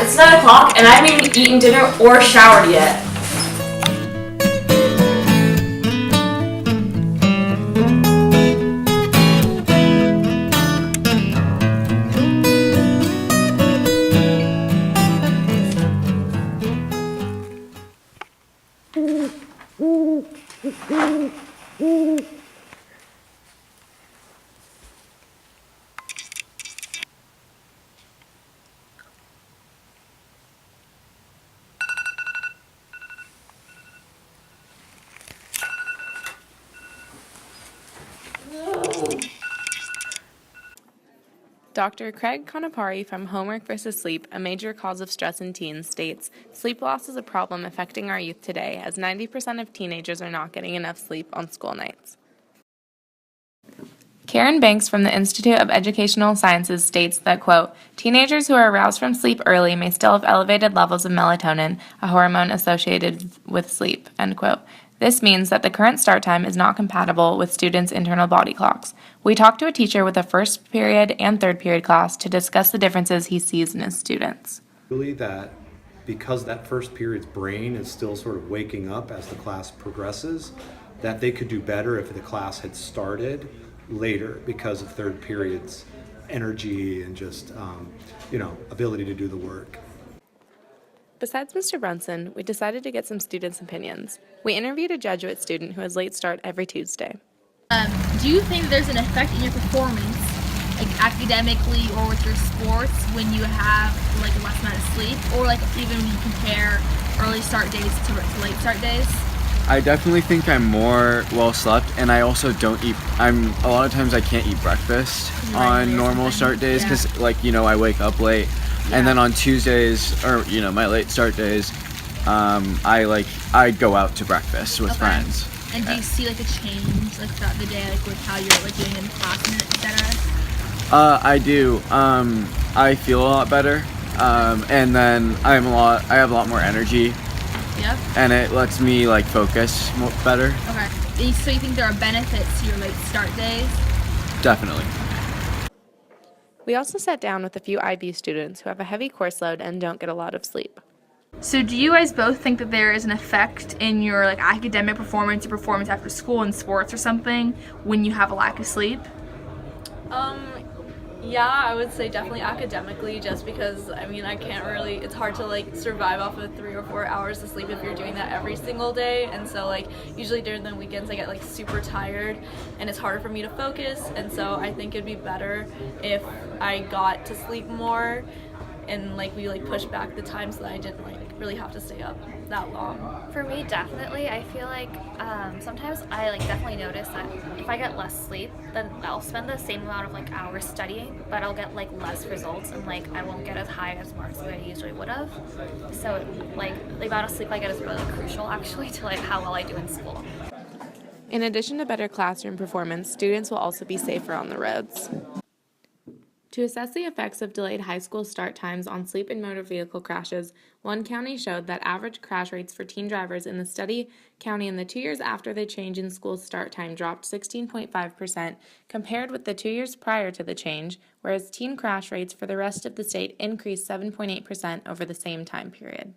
It's 9 o'clock and I haven't even eaten dinner or showered yet. Dr. Craig Conapari from Homework versus Sleep, a major cause of stress in teens, states, sleep loss is a problem affecting our youth today, as 90% of teenagers are not getting enough sleep on school nights. Karen Banks from the Institute of Educational Sciences states that, quote, teenagers who are aroused from sleep early may still have elevated levels of melatonin, a hormone associated with sleep, end quote. This means that the current start time is not compatible with students' internal body clocks. We talked to a teacher with a first period and third period class to discuss the differences he sees in his students. Really that because that first period's brain is still sort of waking up as the class progresses, that they could do better if the class had started later because of third period's energy and just, ability to do the work. Besides Mr. Brunson, we decided to get some students' opinions. We interviewed a Jesuit student who has late start every Tuesday. Do you think there's an effect in your performance, like academically or with your sports, when you have like a less amount of sleep, or like even when you compare early start days to late start days? I definitely think I'm more well slept, and I also don't eat. A lot of times I can't eat breakfast on normal start days because, I wake up late. Yeah. And then on Tuesdays, or my late start days, I go out to breakfast with friends. And do you see like a change like throughout the day, like with how you're like doing in class and etc.? I do. I feel a lot better, and then I have a lot more energy. Yep. And it lets me like focus better. Okay. So you think there are benefits to your late start days? Definitely. We also sat down with a few IB students who have a heavy course load and don't get a lot of sleep. So do you guys both think that there is an effect in your like academic performance or performance after school in sports or something when you have a lack of sleep? Yeah, I would say definitely academically, just because I can't really, it's hard to like survive off of 3 or 4 hours of sleep if you're doing that every single day, and so like usually during the weekends I get like super tired and it's harder for me to focus, and so I think it'd be better if I got to sleep more and like we like push back the time so that I didn't like really have to stay up that long. For me, definitely. I feel like sometimes I like definitely notice that if I get less sleep, then I'll spend the same amount of like hours studying, but I'll get like less results and like I won't get as high as marks as I usually would have. So like the amount of sleep I get is really crucial actually to like how well I do in school. In addition to better classroom performance, students will also be safer on the roads. To assess the effects of delayed high school start times on sleep and motor vehicle crashes, one county showed that average crash rates for teen drivers in the study county in the 2 years after the change in school start time dropped 16.5% compared with the 2 years prior to the change, whereas teen crash rates for the rest of the state increased 7.8% over the same time period.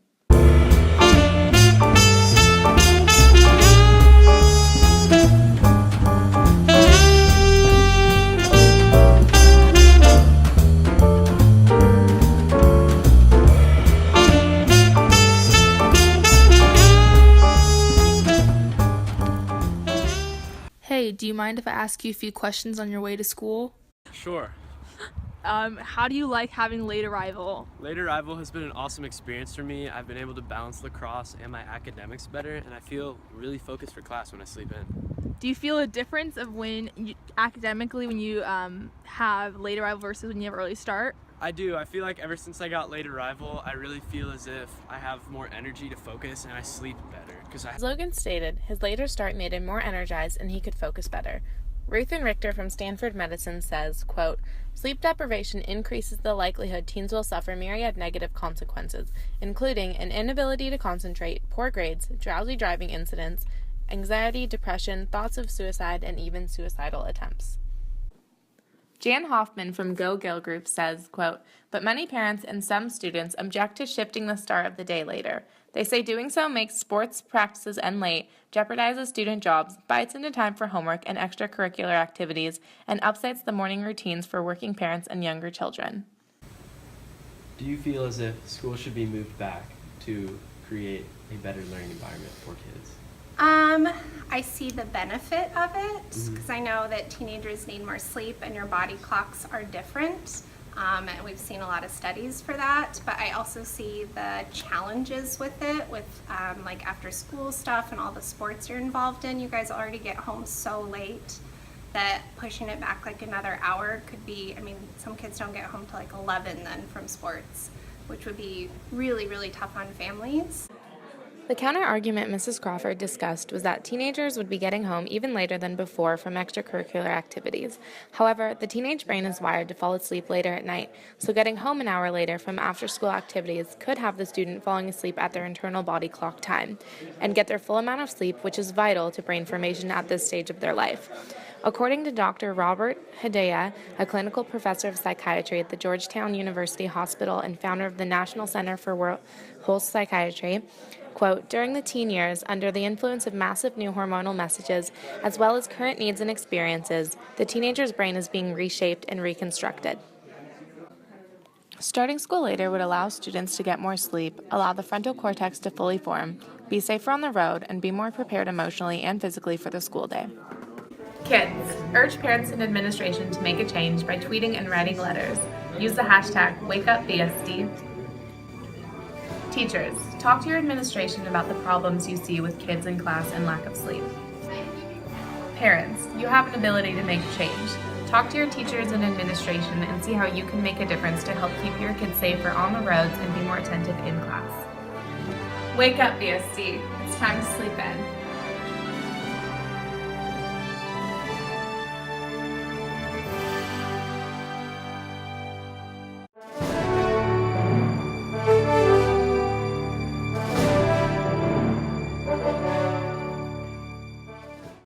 Hey, do you mind if I ask you a few questions on your way to school? Sure. How do you like having late arrival? Late arrival has been an awesome experience for me. I've been able to balance lacrosse and my academics better, and I feel really focused for class when I sleep in. Do you feel a difference of academically when you have late arrival versus when you have early start? I do. I feel like ever since I got late arrival, I really feel as if I have more energy to focus and I sleep better. As Logan stated, his later start made him more energized and he could focus better. Ruth and Richter from Stanford Medicine says, quote, sleep deprivation increases the likelihood teens will suffer myriad negative consequences, including an inability to concentrate, poor grades, drowsy driving incidents, anxiety, depression, thoughts of suicide, and even suicidal attempts. Jan Hoffman from Go Gill Group says, quote, "But many parents and some students object to shifting the start of the day later. They say doing so makes sports practices end late, jeopardizes student jobs, bites into time for homework and extracurricular activities, and upsets the morning routines for working parents and younger children." Do you feel as if school should be moved back to create a better learning environment for kids? I see the benefit of it because I know that teenagers need more sleep and your body clocks are different. And we've seen a lot of studies for that, but I also see the challenges with it, with like after school stuff and all the sports you're involved in. You guys already get home so late that pushing it back like another hour could be, I mean, some kids don't get home till like 11 then from sports, which would be really, really tough on families. The counter-argument Mrs. Crawford discussed was that teenagers would be getting home even later than before from extracurricular activities. However, the teenage brain is wired to fall asleep later at night, so getting home an hour later from after-school activities could have the student falling asleep at their internal body clock time and get their full amount of sleep, which is vital to brain formation at this stage of their life. According to Dr. Robert Hedaya, a clinical professor of psychiatry at the Georgetown University Hospital and founder of the National Center for Whole Psychiatry, quote, "During the teen years, under the influence of massive new hormonal messages, as well as current needs and experiences, the teenager's brain is being reshaped and reconstructed." Starting school later would allow students to get more sleep, allow the frontal cortex to fully form, be safer on the road, and be more prepared emotionally and physically for the school day. Kids, urge parents and administration to make a change by tweeting and writing letters. Use the hashtag #WakeUpBSD. Teachers, talk to your administration about the problems you see with kids in class and lack of sleep. Parents, you have an ability to make change. Talk to your teachers and administration and see how you can make a difference to help keep your kids safer on the roads and be more attentive in class. Wake up, BSD. It's time to sleep in.